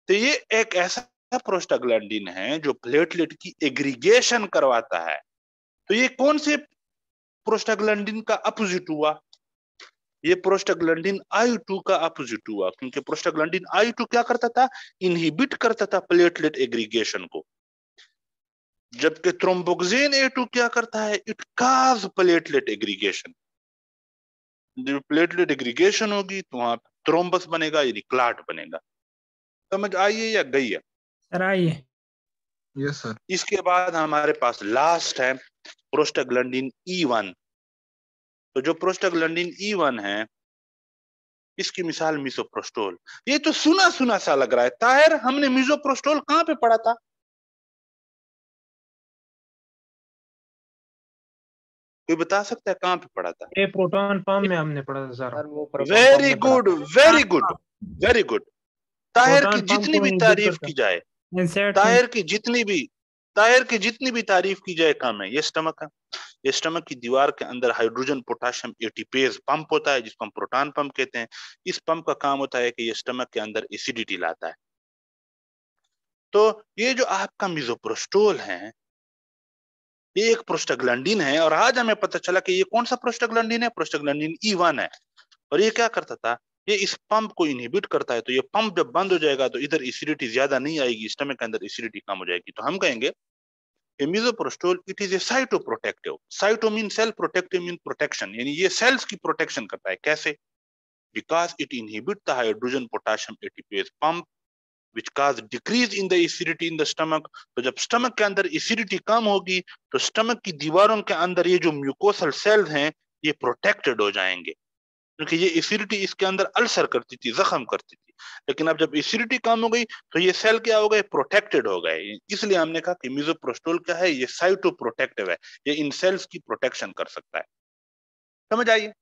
तो ये एक ऐसा प्रोस्टाग्लैंडिन है जो प्लेटलेट की एग्रीगेशन करवाता है। तो ये कौन से प्रोस्टाग्लैंडिन का अपोजिट हुआ? ये प्रोस्टाग्लैंडिन I2 का अपोजिट हुआ, क्योंकि प्रोस्टाग्लैंडिन I2 क्या करता था? इनहिबिट करता था प्लेटलेट एग्रीगेशन को, जबकि थ्रोम्बोक्सिन A2 क्या करता है? It cause platelet aggregation. जब प्लेटलेट एग्रीगेशन होगी तो वहां थ्रोम्बस बनेगा, यानी क्लॉट बनेगा। समझ आई है या गई है? सर आइए। Yes sir. इसके बाद हमारे पास लास्ट है प्रोस्टाग्लैंडिन E1। तो जो प्रोस्टाग्लैंडिन E1 है, इसकी मिसाल मिसोप्रोस्टोल। ये तो सुना सुना सा लग रहा है ताहिर, हमने मिसोप्रोस्टोल कहां पे पढ़ा था? कोई बता सकता है कहां पे पढ़ा था? ये प्रोटॉन पंप में हमने पढ़ा था sir. Very good, very good, very good. Tahir की प्रोटॉन पंप जितनी को भी इनहिबिट तारीफ करता की जाए, है। इंसर्ट ताहिर की जितनी भी तारीफ की जाए कम है। ये स्टमक है, ये स्टमक की दीवार के अंदर हाइड्रोजन पोटाशियम एटीपेज पंप होता है जिसको हम प्रोटॉन पंप कहते हैं। इस पंप का काम होता है कि ये स्टमक के अंदर एसिडिटी लाता है। तो ये जो आपका मिसोप्रोस्टोल है, ये एक प्रोस्टाग्लैंडिन है, और आज हमें पता चला कि ये कौन सा प्रोस्टाग्लैंडिन है? प्रोस्टाग्लैंडिन E1 है। और ये क्या करता था? ये इस पंप को इनहिबिट करता है। तो ये पंप जब बंद हो जाएगा तो इधर एसिडिटी ज्यादा नहीं आएगी, स्टमक के अंदर एसिडिटी कम हो जाएगी। तो हम कहेंगे कि misoprostol it is a cytoprotective. Cyto mean cell, protective mean protection, यानी ये सेल्स की प्रोटेक्शन करता है। कैसे? Because it inhibit the hydrogen potassium ATPase pump which cause decrease in the acidity in the stomach। तो जब स्टमक के अंदर एसिडिटी कम होगी तो स्टमक की दीवारों के अंदर ये जो म्यूकोसल सेल्स हैं ये प्रोटेक्टेड हो जाएंगे, क्योंकि ये एसिडिटी इसके अंदर अल्सर करती थी, जख्म करती थी। लेकिन अब जब एसिडिटी कम हो गई तो ये सेल क्या हो गए? प्रोटेक्टेड हो गए। इसलिए हमने कहा कि मिसोप्रोस्टोल क्या है? ये साइटोप्रोटेक्टिव है, ये इन सेल्स की प्रोटेक्शन कर सकता है। समझ आइए?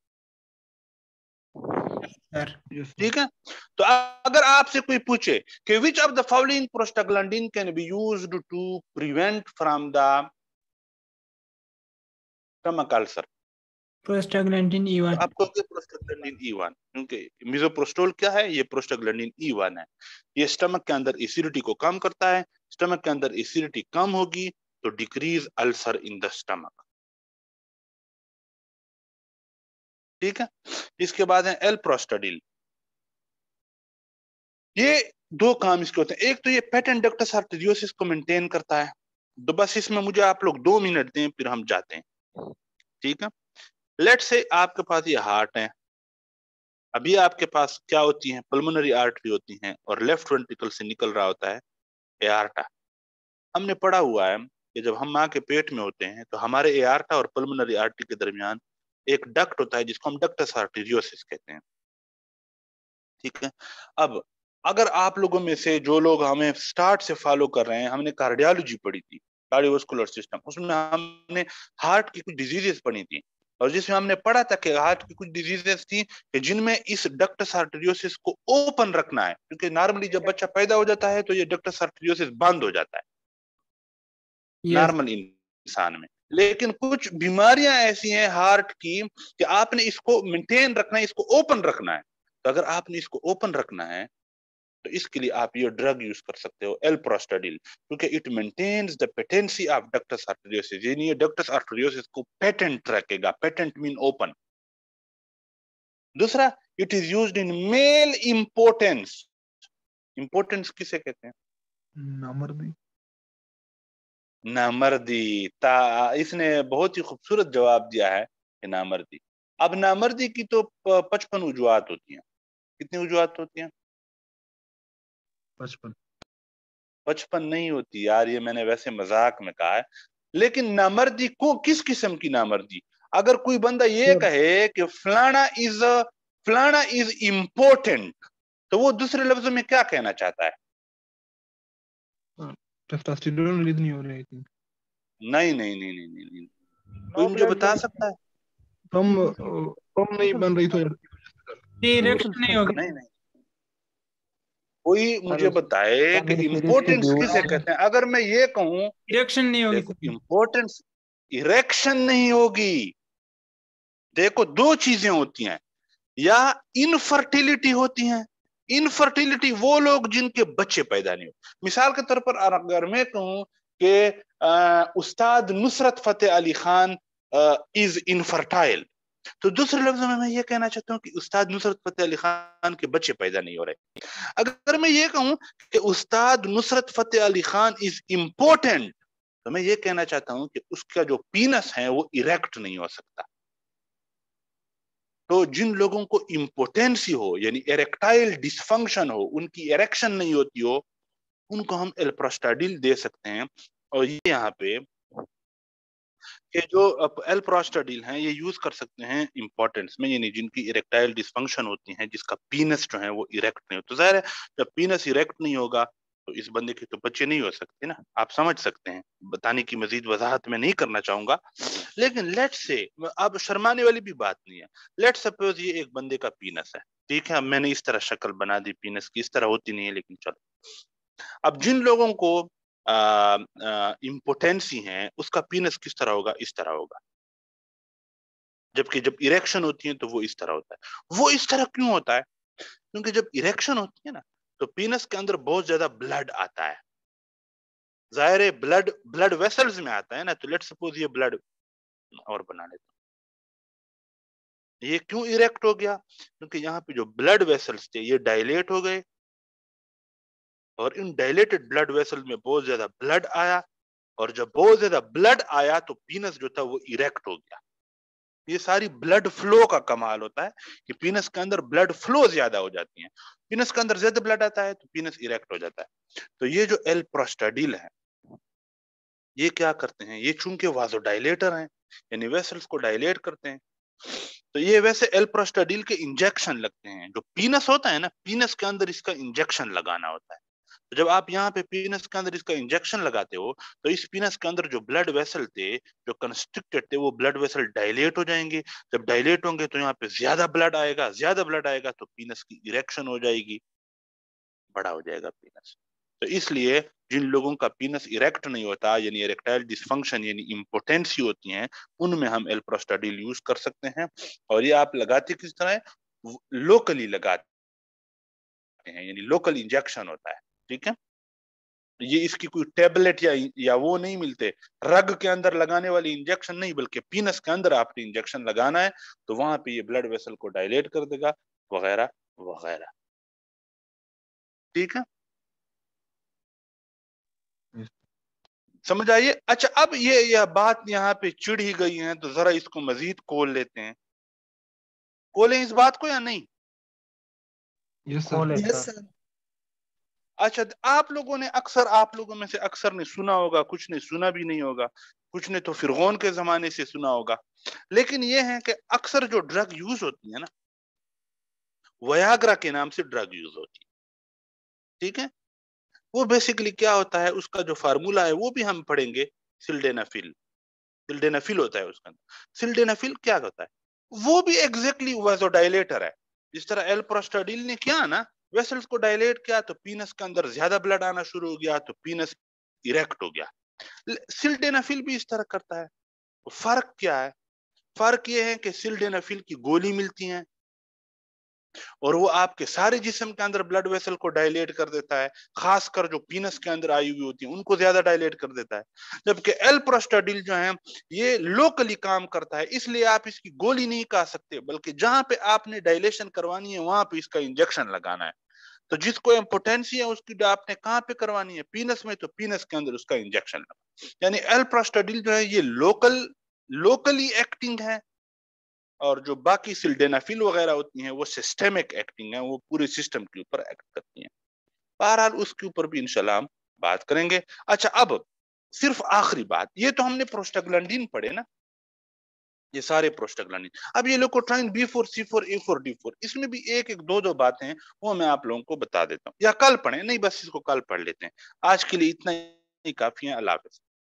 सर ठीक है। तो अगर आपसे कोई पूछे कि which of the following prostaglandin can be used to prevent from the stomach ulcer, prostaglandin E1। आपको प्रोस्टाग्लैंडिन E1, क्योंकि मिसोप्रोस्टोल क्या है, ये प्रोस्टाग्लैंडिन E1 है। ये स्टमक के अंदर एसिडिटी को कम करता है। स्टमक के अंदर एसिडिटी कम होगी तो decrease ulcer in the stomach. ठीक है। इसके बाद है एल प्रोस्टाडिल। ये दो काम इसके होते हैं। एक तो ये पेटेंट डक्टस आर्टेरियोसिस को मेंटेन करता है। तो बस इसमें मुझे आप लोग 2 मिनट दें, फिर हम जाते हैं। ठीक है। लेट से आपके पास ये हार्ट है। अभी आपके पास क्या होती है, पल्मोनरी आर्टरी होती हैं और लेफ्ट वेंट्रिकल से निकल रहा होता है एआर्टा। हमने पढ़ा हुआ है कि जब हम माँ के पेट में होते हैं तो हमारे एआर्टा और पल्मोनरी आर्टरी के दरमियान एक डक्ट होता है जिसको हम डक्टस आर्टेरियोसिस कहते हैं। ठीक है। अब अगर आप लोगों में से जो लोग हमें स्टार्ट से फॉलो कर रहे हैं, हमने कार्डियोलॉजी पढ़ी थी, कार्डियोवास्कुलर सिस्टम, उसमें हमने हार्ट की कुछ डिजीजेस पढ़ी थी और जिसमें हमने पढ़ा था कि हार्ट की कुछ डिजीजेस थी कि जिनमें इस डक्टस आर्टेरियोसिस को ओपन रखना है, क्योंकि नॉर्मली जब बच्चा पैदा हो जाता है तो ये डक्टस आर्टेरियोसिस बंद हो जाता है नॉर्मल इंसान में। लेकिन कुछ बीमारियां ऐसी हैं हार्ट की कि आपने इसको मेंटेन रखना है, इसको ओपन रखना है। तो अगर आपने इसको ओपन रखना है तो इसके लिए आप ये ड्रग यूज कर सकते हो, एल प्रोस्टाडिल, क्योंकि it maintains the patency of ductus arteriosus. यानी ये डक्टस आर्टेरियोसिस को पेटेंट रखेगा। Patent mean open. दूसरा, it is used in male impotence. Impotence किसे कहते हैं? नामर्दी। नामर्दी। इसने बहुत ही खूबसूरत जवाब दिया है कि नामर्दी। अब नामर्दी की तो 55 वजूहात होती हैं। कितनी वजूहात होती हैं? 55 नहीं होती यार, ये मैंने वैसे मजाक में कहा है। लेकिन नामर्दी को किस किस्म की नामर्दी? अगर कोई बंदा ये कहे कि फलाना इज इंपोर्टेंट, तो वो दूसरे लफ्जों में क्या कहना चाहता है? टेस्टोस्टेरोन रिलीज नहीं हो रही है। नहीं नहीं नहीं नहीं नहीं, नहीं। कोई मुझे बता सकता है? पम नहीं बन रही तो इरेक्शन नहीं होगी। नहीं नहीं, कोई मुझे बताए कि इम्पोर्टेंस किसे कहते हैं। अगर मैं ये कहूं, इरेक्शन नहीं होगी। देखो इम्पोर्टेंस, इरेक्शन नहीं होगी। देखो दो चीजें होती हैं, या इनफर्टिलिटी होती हैं। इनफर्टिलिटी वो लोग जिनके बच्चे पैदा नहीं हो। मिसाल के तौर पर अगर मैं कहूं कि उस्ताद नुसरत फतेह अली खान इज इनफर्टाइल, तो दूसरे लफ्जों में मैं ये कहना चाहता हूं कि उस्ताद नुसरत फतेह अली खान के बच्चे पैदा नहीं हो रहे। अगर मैं ये कहूं कि उस्ताद नुसरत फतेह अली खान इज इम्पोर्टेंट, तो मैं ये कहना चाहता हूं कि उसका जो पीनस है वो इरेक्ट नहीं हो सकता। तो जिन लोगों को इम्पोटेंसी हो, यानी एरेक्टाइल डिसफंक्शन हो, उनकी एरेक्शन नहीं होती हो, उनको हम एल्प्रोस्टाडिल दे सकते हैं। और ये यहाँ पे कि जो एल प्रोस्टाडिल हैं ये यूज कर सकते हैं इंपॉर्टेंस में, यानी जिनकी इरेक्टाइल डिसफंक्शन होती है, जिसका पीनस जो है वो इरेक्ट नहीं होता। तो जाहिर है जब पीनस इरेक्ट नहीं होगा तो इस बंदे के तो बच्चे नहीं हो सकते ना। आप समझ सकते हैं, बताने की मजीद वजाहत मैं नहीं करना चाहूंगा। लेकिन लेट से, अब शर्माने वाली भी बात नहीं है, लेट सपोज ये एक बंदे का पीनस है। ठीक है, अब मैंने इस तरह शक्ल बना दी पीनस की, इस तरह होती नहीं है लेकिन चलो। अब जिन लोगों को इम्पोटेंसी है उसका पीनस किस तरह होगा? इस तरह होगा। जबकि जब इरेक्शन होती है तो वो इस तरह होता है। वो इस तरह क्यों होता है? क्योंकि जब इरेक्शन होती है ना तो पीनस के अंदर बहुत ज्यादा ब्लड आता है। जाहिर है ब्लड ब्लड वेसल्स में आता है ना। तो लेट सपोज ये ब्लड और बना लेते, ये क्यों इरेक्ट हो गया? क्योंकि यहाँ पे जो ब्लड वेसल्स थे ये डायलेट हो गए और इन डायलेटेड ब्लड वेसल में बहुत ज्यादा ब्लड आया, और जब बहुत ज्यादा ब्लड आया तो पीनस जो था वो इरेक्ट हो गया। ये सारी ब्लड फ्लो का कमाल होता है कि पीनस के अंदर ब्लड फ्लो ज्यादा हो जाती है। पीनस के अंदर ज्यादा ब्लड आता है तो पीनस इरेक्ट हो जाता है। तो ये जो एल प्रोस्टाडिल है ये क्या करते हैं? ये चूंकि वाजोडाइलेटर हैं, यानी वेसल्स को डायलेट करते हैं, तो ये वैसे एल प्रोस्टाडिल के इंजेक्शन लगते हैं। जो पीनस होता है ना, पीनस के अंदर इसका इंजेक्शन लगाना होता है। तो जब आप यहाँ पे पीनस के अंदर इसका इंजेक्शन लगाते हो तो इस पीनस के अंदर जो ब्लड वेसल थे, जो कंस्ट्रिक्टेड थे, वो ब्लड वेसल डायलेट हो जाएंगे। जब डायलेट होंगे तो यहाँ पे ज्यादा ब्लड आएगा तो पीनस की इरेक्शन हो जाएगी, बड़ा हो जाएगा पीनस। तो इसलिए जिन लोगों का पीनस इरेक्ट नहीं होता, यानी इरेक्टाइल डिसफंक्शन यानी इम्पोटेंसी होती है, उनमें हम एल्प्रोस्टाडिल यूज कर सकते हैं। और ये आप लगाते किस तरह है, लोकली लगाते हैं, यानी लोकल इंजेक्शन होता है। ठीक है, ये इसकी कोई टेबलेट या वो नहीं मिलते, रग के अंदर लगाने वाली इंजेक्शन नहीं, बल्कि पीनस के अंदर आपने इंजेक्शन लगाना है तो वहां पे ये ब्लड वेसल को डायलेट कर देगा, वगैरह वगैरह। ठीक है, समझ आइए। अच्छा, अब ये यह बात यहाँ पे चिढ़ ही गई है, तो जरा इसको मजीद खोल लेते हैं। खोलें इस बात को या नहीं? यस खोले सर। सर। अच्छा, आप लोगों में से अक्सर ने सुना होगा, कुछ ने सुना भी नहीं होगा, कुछ ने तो फिरगौन के जमाने से सुना होगा। लेकिन यह है कि अक्सर जो ड्रग यूज होती है ना, वयाग्रा के नाम से ड्रग यूज होती है। ठीक है, वो बेसिकली क्या होता है, उसका जो फार्मूला है वो भी हम पढ़ेंगे। सिल्डेनाफिल, सिल्डेनाफिल होता है उसका। सिल्डेनाफिल क्या होता है, वो भी एग्जैक्टली वाजोडाइलेटर है। जिस तरह एल्प्रोस्टाडिल ने किया ना, वेसल्स को डायलेट किया तो पीनस के अंदर ज्यादा ब्लड आना शुरू हो गया, तो पीनस इरेक्ट हो गया। सिल्डेनाफिल भी इस तरह करता है। फर्क क्या है? फर्क ये है कि सिल्डेनाफिल की गोली मिलती है और वो आपके सारे जिस्म के अंदर ब्लड वेसल को डायलेट कर देता है, खासकर जो पीनस के अंदर आई हुई होती है उनको ज्यादा डायलेट कर देता है। जबकि एल्प्रोस्टाडिल जो है ये लोकली काम करता है, इसलिए आप इसकी गोली नहीं खा सकते, बल्कि जहां पे आपने डायलेशन करवानी है वहां पे इसका इंजेक्शन लगाना है। तो जिसको इम्पोटेंसी है उसकी आपने कहां पे करवानी है, पीनस में, तो पीनस के अंदर उसका इंजेक्शन लगा। यानी एल्प्रोस्टाडिल जो है ये लोकली एक्टिंग है, और जो बाकी सिल्डेनाफिल वगैरह होती हैं वो सिस्टेमिक एक्टिंग है, वो पूरे सिस्टम के ऊपर एक्ट करती हैं। बहरहाल उसके ऊपर भी इंशाल्लाह हम बात करेंगे। अच्छा, अब सिर्फ आखिरी बात, ये तो हमने प्रोस्टाग्लैंडिन पढ़े ना, ये सारे प्रोस्टाग्लैंडिन। अब ये लोकोट्राइन B4 C4 A4 D4, इसमें भी एक एक दो दो बातें हैं, वो मैं आप लोगों को बता देता हूँ, या कल पढ़े, नहीं बस इसको कल पढ़ लेते हैं। आज के लिए इतना ही काफी है। अल्लाह हाफ़िज़।